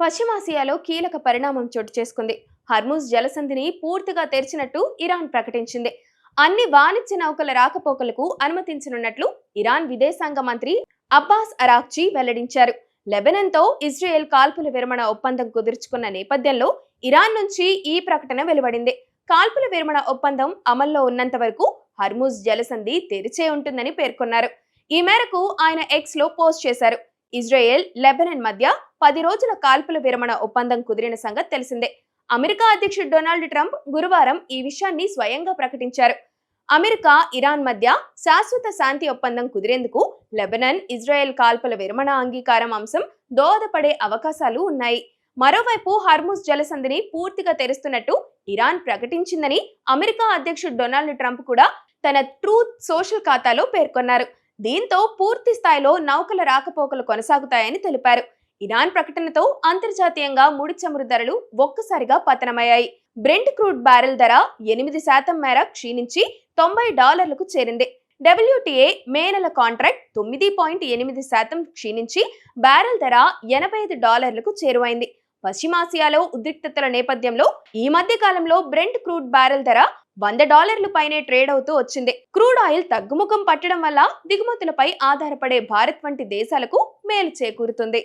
పశ్చిమాసియాలో కీలక పరిణామం చోటు చేసుకుంది. హర్ముజ్ జలసంధిని పూర్తిగా తెరిచినట్టు ఇరాన్ ప్రకటించింది. అన్ని వాణిజ్య నౌకల రాకపోకలకు అనుమతించనున్నట్లు ఇరాన్ విదేశాంగ మంత్రి అబ్బాస్ అరాక్చి వెల్లడించారు. లెబనాన్తో ఇజ్రాయెల్ కాల్పుల విరమణ ఒప్పందం కుదుర్చుకున్న నేపథ్యంలో ఇరాన్ నుంచి ఈ ప్రకటన వెలువడింది. కాల్పుల విరమణ ఒప్పందం అమల్లో ఉన్నంత వరకు హర్ముజ్ జలసంధి తెరిచే ఉంటుందని పేర్కొన్నారు. ఈ మేరకు ఆయన ఎక్స్ లో పోస్ట్ చేశారు. ఇజ్రాయెల్, లెబనాన్ మధ్య 10 రోజుల కాల్పుల విరమణ ఒప్పందం కుదిరిన సంగతి తెలిసిందే. అమెరికా అధ్యక్షుడు డొనాల్డ్ ట్రంప్ గురువారం ఈ విషయాన్ని స్వయంగా ప్రకటించారు. అమెరికా, ఇరాన్ మధ్య శాశ్వత శాంతి ఒప్పందం కుదిరేందుకు లెబనాన్, ఇజ్రాయెల్ కాల్పుల విరమణ అంగీకారం అంశం దోహదపడే అవకాశాలు ఉన్నాయి. మరోవైపు హర్ముజ్ జలసంధిని పూర్తిగా తెరుస్తున్నట్టు ఇరాన్ ప్రకటించిందని అమెరికా అధ్యక్షుడు డొనాల్డ్ ట్రంప్ కూడా తన ట్రూత్ సోషల్ ఖాతాలో పేర్కొన్నారు. దీంతో పూర్తి స్థాయిలో నౌకల రాకపోకలు కొనసాగుతాయని తెలిపారు. ఇరాన్ ప్రకటనతో అంతర్జాతీయంగా ముడి చమురు ధరలు ఒక్కసారిగా పతనమయ్యాయి. బ్రెంట్ క్రూడ్ బ్యారెల్ ధర 8% మేర క్షీణించి $90కు చేరింది. WTI మే నెల కాంట్రాక్ట్ 9.8% క్షీణించి బ్యారెల్ ధర $85కు చేరువైంది. పశ్చిమాసియాలో ఉద్రిక్తతల నేపథ్యంలో ఈ మధ్య కాలంలో బ్రెంట్ క్రూడ్ బ్యారెల్ ధర $100 పైనే ట్రేడ్ అవుతూ వచ్చింది. క్రూడ్ ఆయిల్ తగ్గుముఖం పట్టడం వల్ల దిగుమతులపై ఆధారపడే భారత్ వంటి దేశాలకు మేలు చేకూరుతుంది.